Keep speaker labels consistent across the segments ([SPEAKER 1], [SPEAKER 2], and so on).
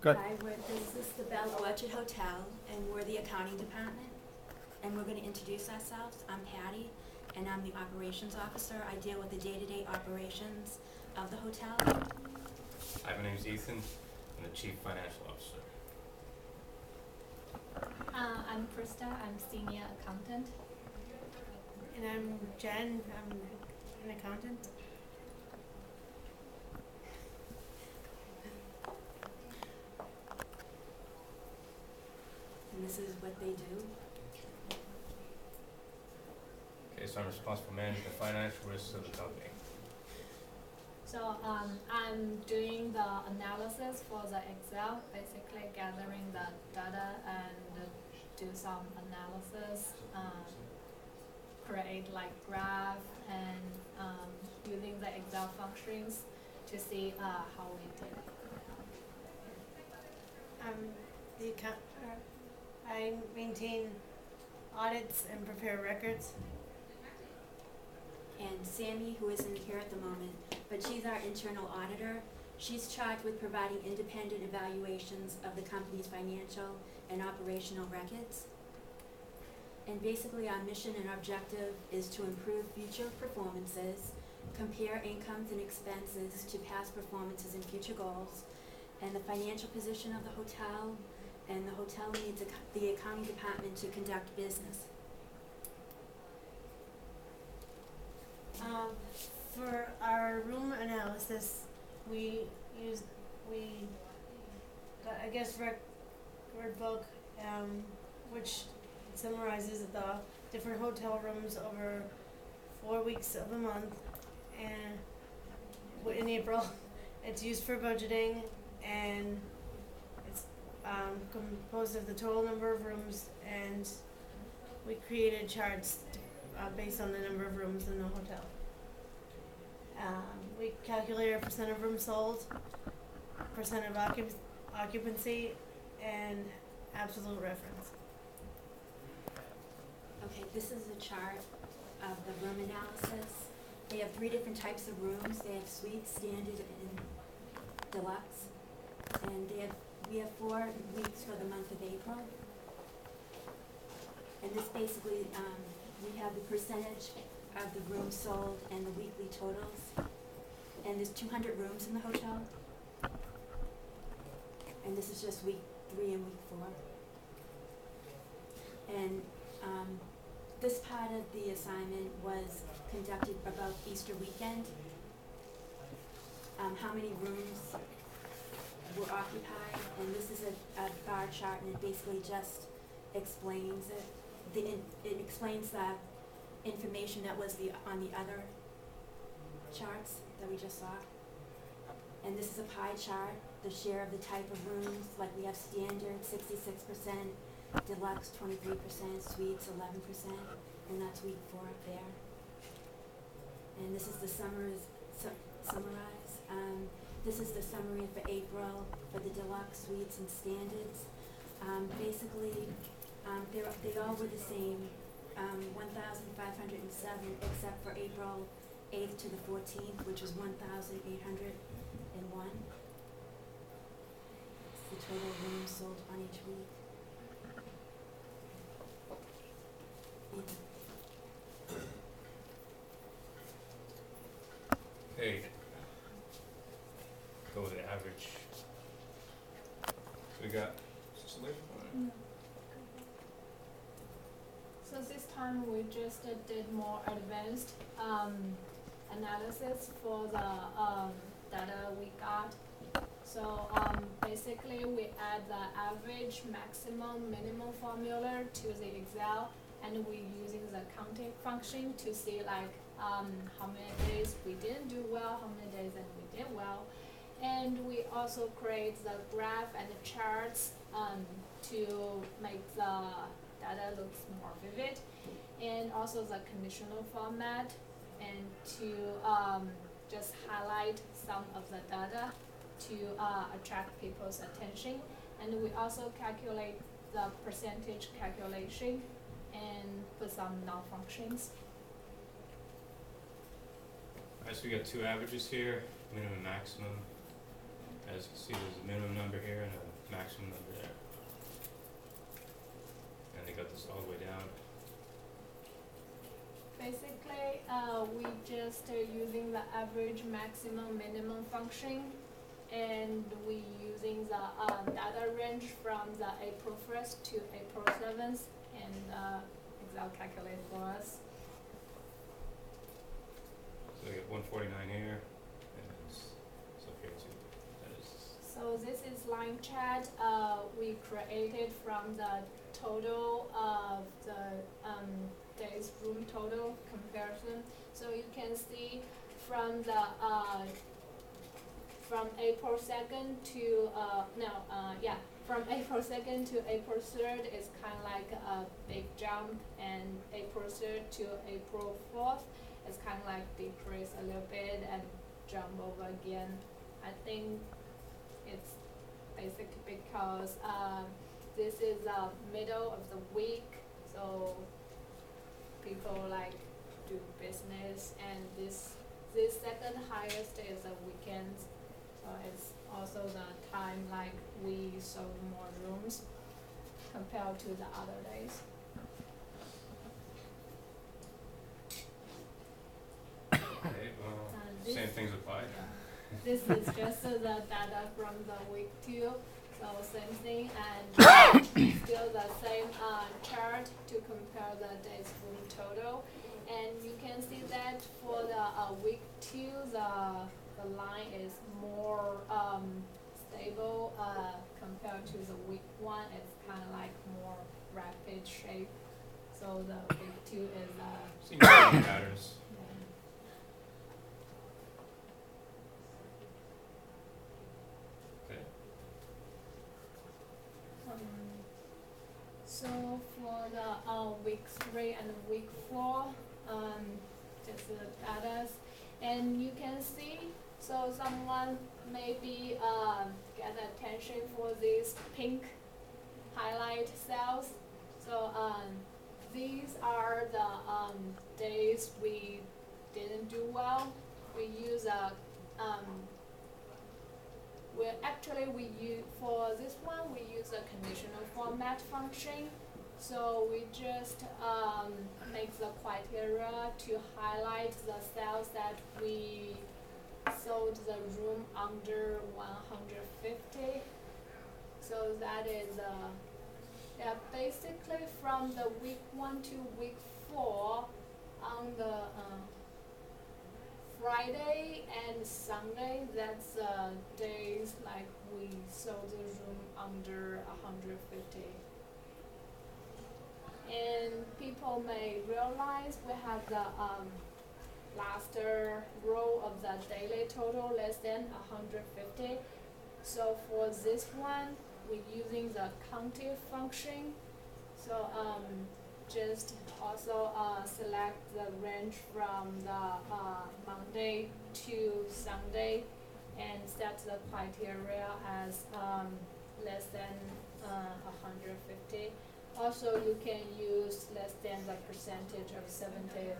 [SPEAKER 1] Good.
[SPEAKER 2] Hi, this is the Bell Orchard Hotel, and we're the accounting department. And we're gonna introduce ourselves. I'm Patty, and I'm the operations officer. I deal with the day-to-day operations of the hotel.
[SPEAKER 3] Hi, my name's Ethan. I'm the Chief Financial Officer.
[SPEAKER 4] I'm Krista. I'm senior accountant.
[SPEAKER 5] And I'm Jen. I'm an accountant.
[SPEAKER 2] And this is what they do.
[SPEAKER 3] Okay, so I'm responsible for managing the financial risks of the company.
[SPEAKER 4] So I'm doing the analysis for the Excel, basically gathering the data and do some analysis, create like graph and using the Excel functions to see how we did.
[SPEAKER 5] I maintain audits and prepare records.
[SPEAKER 2] And Sammy, who isn't here at the moment, but she's our internal auditor. She's charged with providing independent evaluations of the company's financial and operational records. And basically our mission and objective is to improve future performances, compare incomes and expenses to past performances and future goals, and the financial position of the hotel, and the hotel needs the accounting department to conduct business.
[SPEAKER 5] For our room analysis, we got, I guess, record book, which summarizes the different hotel rooms over 4 weeks of the month, and in April. It's used for budgeting, and it's composed of the total number of rooms, and we created charts based on the number of rooms in the hotel. We calculate our percent of rooms sold, percent of occupancy, and absolute reference.
[SPEAKER 2] Okay, this is a chart of the room analysis. They have 3 different types of rooms. They have suite, standard, and deluxe. And we have 4 weeks for the month of April. And this basically, we have the percentage of the rooms sold and the weekly totals. And there's 200 rooms in the hotel. And this is just week 3 and week 4. And this part of the assignment was conducted about Easter weekend. How many rooms were occupied, and this is a bar chart, and it basically just explains it. It explains the information that was on the other charts that we just saw. And this is a pie chart, the share of the type of rooms, like we have standard 66%, deluxe 23%, suites 11%, and that's week 4 up there. And this is the summarize. This is the summary for April for the deluxe, suites, and standards. Basically, they all were the same, 1,507, except for April 8th to the 14th, which was 1,801. It's the total rooms sold on each week.
[SPEAKER 3] Hey, go with the average. So we got,
[SPEAKER 4] So this time we just did more advanced analysis for the data we got. So basically we add the average, maximum, minimum formula to the Excel, and we're using the counting function to see like how many days we didn't do well, how many days that we did well. And we also create the graph and the charts to make the data looks more vivid, and also the conditional format, and to just highlight some of the data to attract people's attention. And we also calculate the percentage calculation and put some null functions.
[SPEAKER 3] Alright, so we got 2 averages here, minimum, maximum, as you can see, there's a minimum number here and a maximum number there. And they got this all the way down.
[SPEAKER 4] Basically, we just using the average, maximum, minimum function, and we using the data range from the April 1st to April 7th, and Excel calculate for us.
[SPEAKER 3] So they got 149 here, and it's okay too. That is.
[SPEAKER 4] So this is line chart we created from the total of the days room total comparison. So you can see from the from April 2nd to from April 2nd to April 3rd is kind of like a big jump, and April 3rd to April 4th is kind of like decrease a little bit and jump over again. I think it's basically because this is the middle of the week, so people like do business, and this second highest is the weekends, so it's also the time like we sold more rooms compared to the other days.
[SPEAKER 3] Okay,
[SPEAKER 4] this-
[SPEAKER 3] same things apply.
[SPEAKER 4] This is just the data from the week 2, so same thing, and still the same chart to compare the days room total. And you can see that for the week 2, the line is more stable compared to the week 1. It's kind of like more rapid shape. So the week 2 is
[SPEAKER 3] Seeing patterns. Okay.
[SPEAKER 4] So for the week 3 and week 4, just the data, and you can see, so someone maybe get attention for these pink highlight cells. So these are the days we didn't do well. We use we use, for this one, we use a conditional format function. So we just make the criteria to highlight the cells that we sold the room under 150. So that is basically from the week 1 to week 4 on the Friday and Sunday, that's days like we sold the room under 150. And people may realize we have the last row of the daily total less than 150. So for this one, we're using the counting function. So just also select the range from the Monday to Sunday and set the criteria as less than 150. Also, you can use less than the percentage of 75%.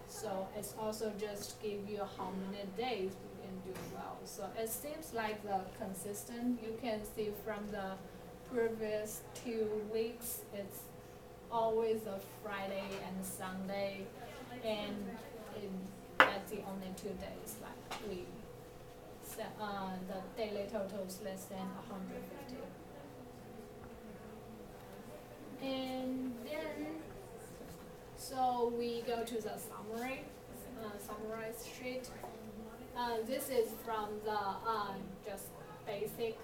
[SPEAKER 4] So it's also just give you how many days you can do well. So it seems like the consistent. You can see from the previous 2 weeks, it's always a Friday and Sunday, and that's the only 2 days like we set the daily totals less than 150. And then, so we go to the summarize sheet. This is from the just basic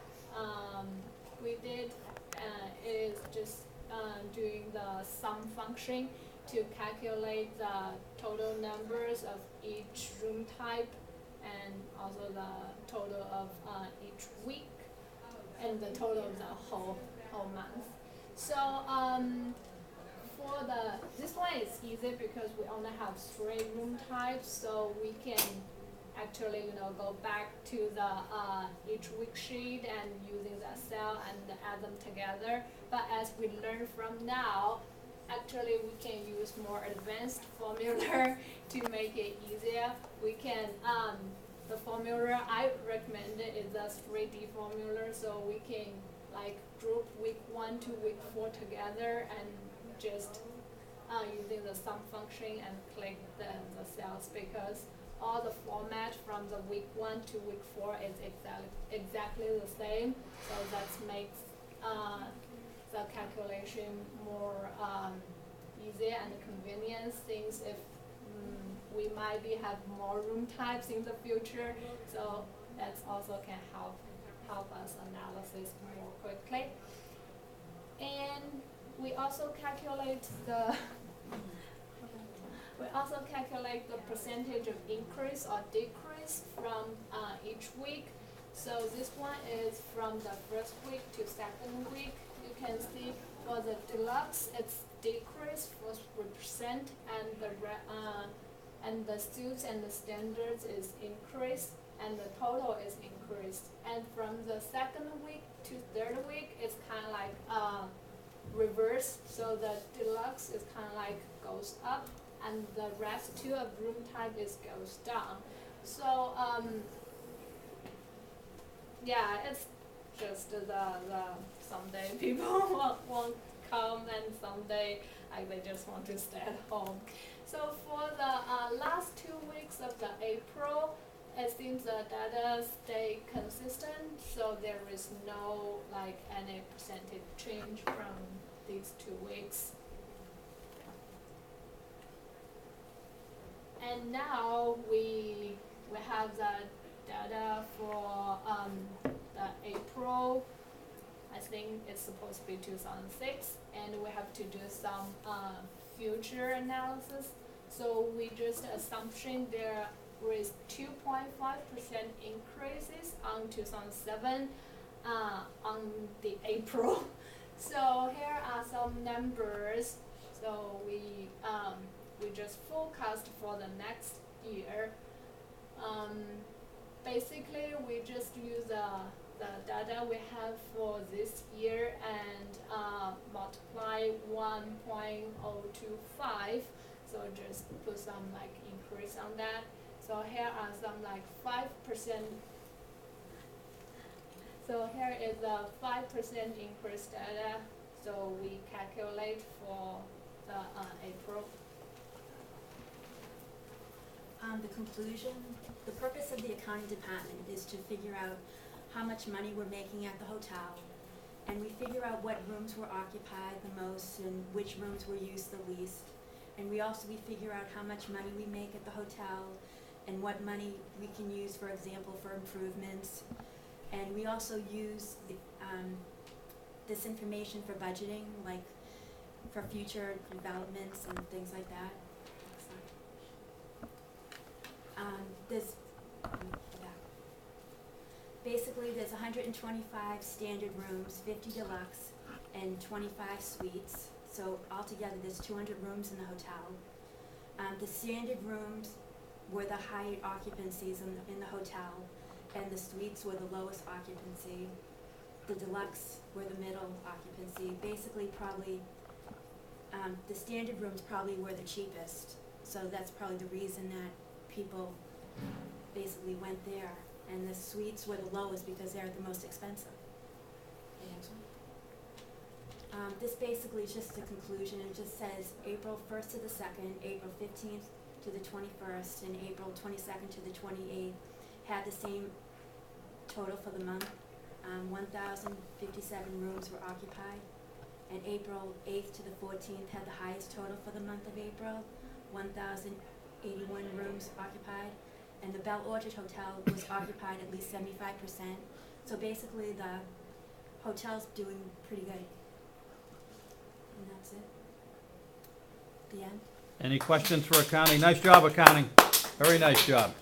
[SPEAKER 4] we did. Is just doing the sum function to calculate the total numbers of each room type and also the total of each week and the total of the whole month. So for this one is easy because we only have 3 room types, so we can actually go back to the each week sheet and using the cell and add them together. But as we learn from now, actually we can use more advanced formula to make it easier. We can the formula I recommended is a 3D formula, so we can like group week 1 to week 4 together and just using the sum function and click the cells, because all the format from the week 1 to week 4 is exactly the same, so that makes the calculation more easy and convenient, since if we might have more room types in the future, so that also can help us analysis more quickly. And we also calculate the percentage of increase or decrease from each week. So this one is from the first week to second week. You can see for the deluxe, it's decreased for 3%, and the suits and the standards is increased, and the total is increased. And from the second week to third week, it's kind of like reverse. So the deluxe is kind of like goes up, and the rest two of room type is goes down. So yeah, it's just the someday people won't come, and someday they just want to stay at home. So for the last 2 weeks of the April, it seems the data stay consistent, so there is no any percentage change from these 2 weeks. And now we have the data for the April. I think it's supposed to be 2006, and we have to do some future analysis. So we just assumption there is 2.5% increases on 2007 on the April. So here are some numbers. So we just forecast for the next year. Basically, we just use the data we have for this year and multiply 1.025. So just put some increase on that. So here are some 5%. So here is the 5% increase data. So we calculate for the April.
[SPEAKER 2] The conclusion, the purpose of the accounting department is to figure out how much money we're making at the hotel, and we figure out what rooms were occupied the most and which rooms were used the least. And we figure out how much money we make at the hotel and what money we can use, for example, for improvements. And we also use this information for budgeting, like for future developments and things like that. Basically, there's 125 standard rooms, 50 deluxe, and 25 suites. So altogether, there's 200 rooms in the hotel. The standard rooms were the high occupancies in the hotel, and the suites were the lowest occupancy. The deluxe were the middle occupancy. Basically, probably the standard rooms probably were the cheapest. So that's probably the reason that people basically went there. And the suites were the lowest because they're the most expensive. The next one. This basically is just a conclusion. It just says April 1st to the 2nd, April 15th to the 21st, and April 22nd to the 28th had the same total for the month. 1,057 rooms were occupied. And April 8th to the 14th had the highest total for the month of April, 1,081 rooms occupied. And the Bell Orchard Hotel was occupied at least 75%. So basically the hotel's doing pretty good. And that's it. The end.
[SPEAKER 1] Any questions for accounting? Nice job, accounting. Very nice job.